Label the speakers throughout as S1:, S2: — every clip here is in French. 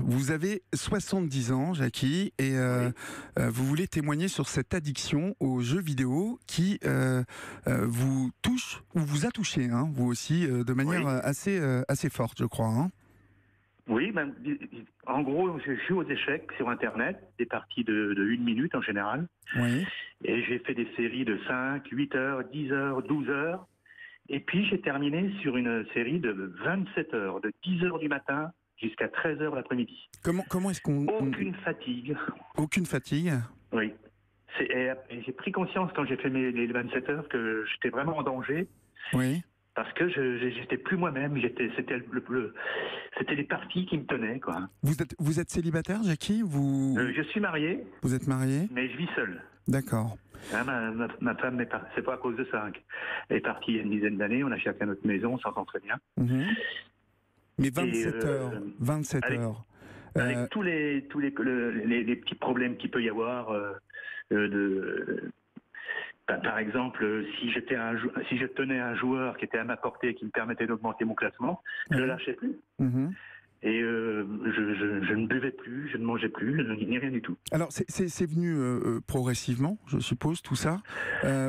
S1: Vous avez 70 ans, Jacky, et vous voulez témoigner sur cette addiction aux jeux vidéo qui vous touche, ou vous a touché, hein, vous aussi, de manière assez forte, je crois. Hein.
S2: Oui, en gros, je joue aux échecs sur Internet, des parties de 1 minute en général.
S1: Oui.
S2: Et j'ai fait des séries de 5, 8 heures, 10 heures, 12 heures. Et puis j'ai terminé sur une série de 27 heures, de 10 heures du matin jusqu'à 13 heures l'après-midi.
S1: Comment est-ce qu'on...
S2: Aucune fatigue.
S1: Aucune fatigue.
S2: Oui. Et j'ai pris conscience quand j'ai fait les 27 heures que j'étais vraiment en danger.
S1: Oui.
S2: Parce que j'étais plus moi-même, c'était les parties qui me tenaient, quoi.
S1: Vous êtes célibataire, Jacky?
S2: Je suis marié.
S1: Vous êtes marié?
S2: Mais je vis seul.
S1: D'accord.
S2: Hein, ma femme, c'est pas à cause de ça. Elle est partie il y a une dizaine d'années, on a chacun notre maison, on s'entend très bien.
S1: Mais 27 heures, 27 heures.
S2: Avec tous les petits problèmes qu'il peut y avoir, par exemple, si je tenais un joueur qui était à ma portée, qui me permettait d'augmenter mon classement, je ne le lâchais plus. Et je ne buvais plus, je ne mangeais plus, ni rien du tout.
S1: Alors, c'est venu progressivement, je suppose, tout ça.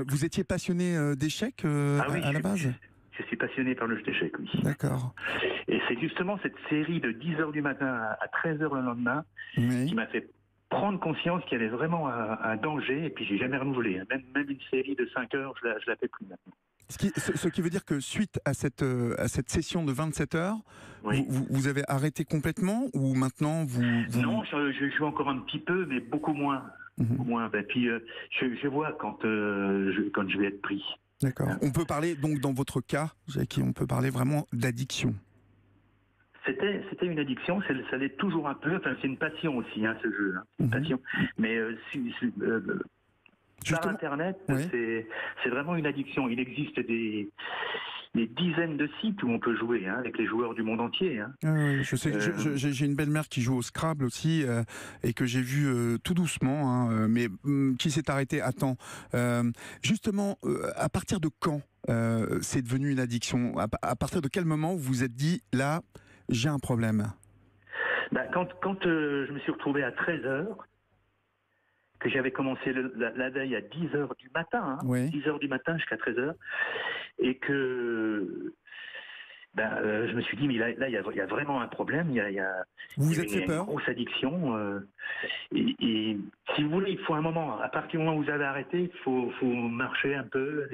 S1: Vous étiez passionné d'échecs à la base?
S2: Je suis passionné par le jeu d'échecs, oui.
S1: D'accord.
S2: Et c'est justement cette série de 10 heures du matin à 13 heures le lendemain qui m'a fait prendre conscience qu'il y avait vraiment un danger, et puis j'ai jamais renouvelé. Même une série de 5 heures, je la fais plus maintenant.
S1: Ce qui veut dire que suite à cette session de 27 heures, vous avez arrêté complètement, ou maintenant vous...
S2: Non, je joue encore un petit peu, mais beaucoup moins. Beaucoup moins. Et puis je vois quand je vais être pris.
S1: D'accord. On peut parler, donc dans votre cas, Jacky, on peut parler vraiment d'addiction.
S2: C'était une addiction, ça l'est toujours un peu. Enfin, c'est une passion aussi, hein, ce jeu. Hein. Une passion. Mais par Internet, c'est vraiment une addiction. Il existe des dizaines de sites où on peut jouer, hein, avec les joueurs du monde entier. Hein.
S1: Oui, je sais. J'ai une belle-mère qui joue au Scrabble aussi, et que j'ai vu tout doucement, hein, mais qui s'est arrêtée à temps. Justement, à partir de quand c'est devenu une addiction? À partir de quel moment vous vous êtes dit, là, j'ai un problème?
S2: Quand je me suis retrouvé à 13 heures, que j'avais commencé la veille à 10 heures du matin, hein, 10 heures du matin jusqu'à 13 heures, et que je me suis dit, mais là, il y a vraiment un problème, il y a une grosse addiction, et si vous voulez, il faut un moment, à partir du moment où vous avez arrêté, il faut marcher un peu,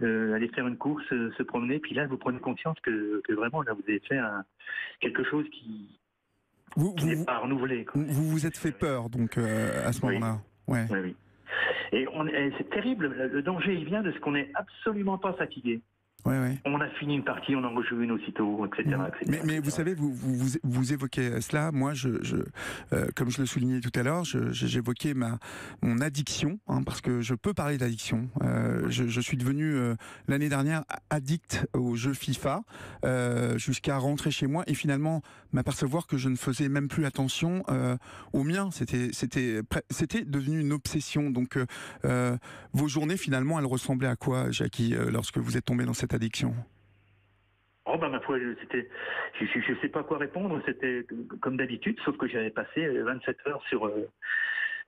S2: aller faire une course, se promener, puis là, vous prenez conscience que vraiment, là, vous avez fait quelque chose qui n'est pas renouvelé. Quoi.
S1: Vous vous êtes fait peur, donc, à ce moment-là.
S2: Oui. Et c'est terrible, le danger, il vient de ce qu'on n'est absolument pas fatigué. On a fini une partie, on en rejoue une aussitôt, etc.
S1: Mais vous savez, vous évoquez cela. Moi, comme je le soulignais tout à l'heure, j'évoquais mon addiction, hein, parce que je peux parler d'addiction. Je suis devenu l'année dernière addict aux jeux FIFA, jusqu'à rentrer chez moi et finalement m'apercevoir que je ne faisais même plus attention aux miens. C'était devenu une obsession. Donc, vos journées, finalement, elles ressemblaient à quoi, Jacky, lorsque vous êtes tombé dans cette addiction?
S2: Ma foi, je sais pas quoi répondre, c'était comme d'habitude, sauf que j'avais passé 27 heures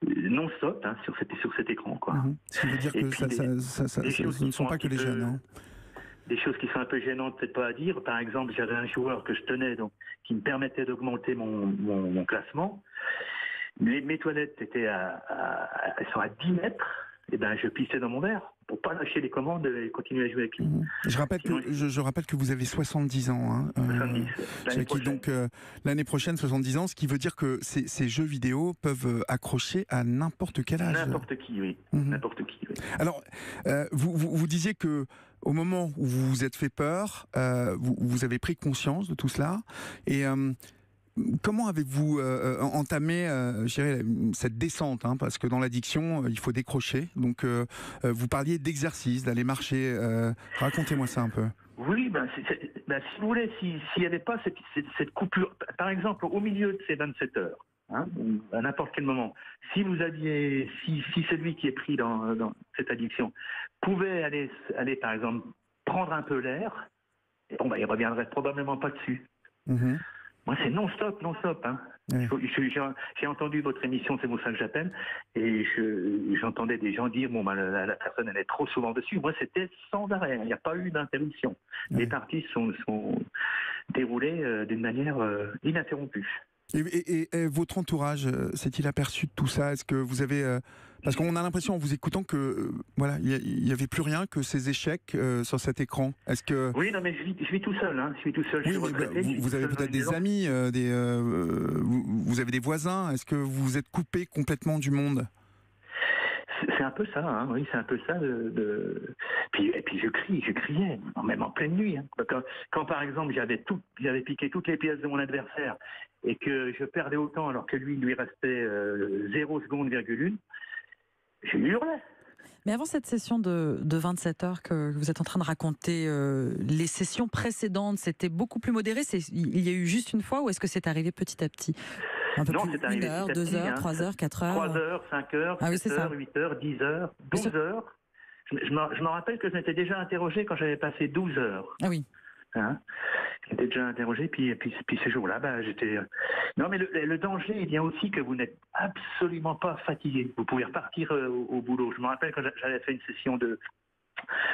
S2: non-stop, hein, sur cet écran, quoi.
S1: Ce qui veut dire que ce ne sont pas que les jeunes, hein.
S2: Des choses qui sont un peu gênantes, peut-être pas à dire. Par exemple, j'avais un joueur que je tenais, donc, qui me permettait d'augmenter mon classement. Mes toilettes elles sont à 10 mètres. Et je pissais dans mon verre pour pas lâcher les commandes et continuer à jouer avec lui.
S1: Je rappelle que vous avez 70 ans, hein,
S2: 70.
S1: Jacky, donc l'année prochaine 70 ans, ce qui veut dire que ces jeux vidéo peuvent accrocher à n'importe quel âge.
S2: N'importe qui, oui. N'importe qui, oui.
S1: Alors, vous disiez que au moment où vous vous êtes fait peur, vous avez pris conscience de tout cela, et comment avez-vous entamé cette descente, hein, parce que dans l'addiction, il faut décrocher. Donc, vous parliez d'exercice, d'aller marcher. Racontez-moi ça un peu.
S2: Oui, si vous voulez, s'il n'y avait pas cette coupure, par exemple, au milieu de ces 27 heures, hein, à n'importe quel moment, si celui qui est pris dans cette addiction pouvait aller, par exemple, prendre un peu l'air, il ne reviendrait probablement pas dessus. Moi, c'est non-stop, non-stop. Hein.
S1: Ouais.
S2: J'ai entendu votre émission, c'est pour ça que j'appelle, et j'entendais des gens dire, bon, bah, la personne, elle est trop souvent dessus. Moi, c'était sans arrêt, il n'y a pas eu d'interruption. Ouais. Les parties sont déroulées d'une manière ininterrompue.
S1: Et votre entourage s'est-il aperçu de tout ça? Est-ce que vous avez... parce qu'on a l'impression en vous écoutant que voilà, il n'y avait plus rien que ces échecs sur cet écran. Est-ce que...
S2: Oui, non, mais je vis tout seul. Hein. Je suis tout seul.
S1: Oui, vous avez peut-être des amis, vous avez des voisins. Est-ce que vous vous êtes coupé complètement du monde?
S2: C'est un peu ça, hein, oui, c'est un peu ça. Et puis je criais, même en pleine nuit. Hein. Quand par exemple j'avais piqué toutes les pièces de mon adversaire et que je perdais autant alors que lui restait 0 seconde, virgule 1, je hurlais.
S3: Mais avant cette session de 27 heures que vous êtes en train de raconter, les sessions précédentes, c'était beaucoup plus modéré? Il y a eu juste une fois ou est-ce que c'est arrivé petit à petit?
S2: Non, c'est arrivé
S3: 1 heure, 2 heures, 3 heures, 4 heures
S2: 3 heures, 5 heures, 7 heures, 8 heures, 10 heures, 12 heures. Je me rappelle que je m'étais déjà interrogé quand j'avais passé 12 heures.
S3: Ah oui.
S2: Hein, j'étais déjà interrogé, puis ce jour-là, j'étais... Non, mais le danger, il vient aussi que vous n'êtes absolument pas fatigué. Vous pouvez repartir au boulot. Je me rappelle quand j'avais fait une session de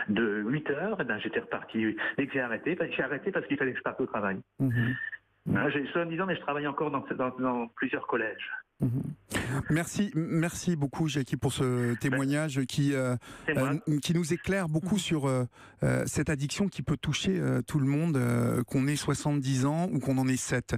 S2: 8 heures, j'étais reparti. Dès que j'ai arrêté parce qu'il fallait que je parte au travail.
S1: Mmh.
S2: En disant, mais je travaille encore dans plusieurs collèges.
S1: Merci beaucoup, Jacky, pour ce témoignage qui nous éclaire beaucoup sur cette addiction qui peut toucher tout le monde, qu'on ait 70 ans ou qu'on en ait 7.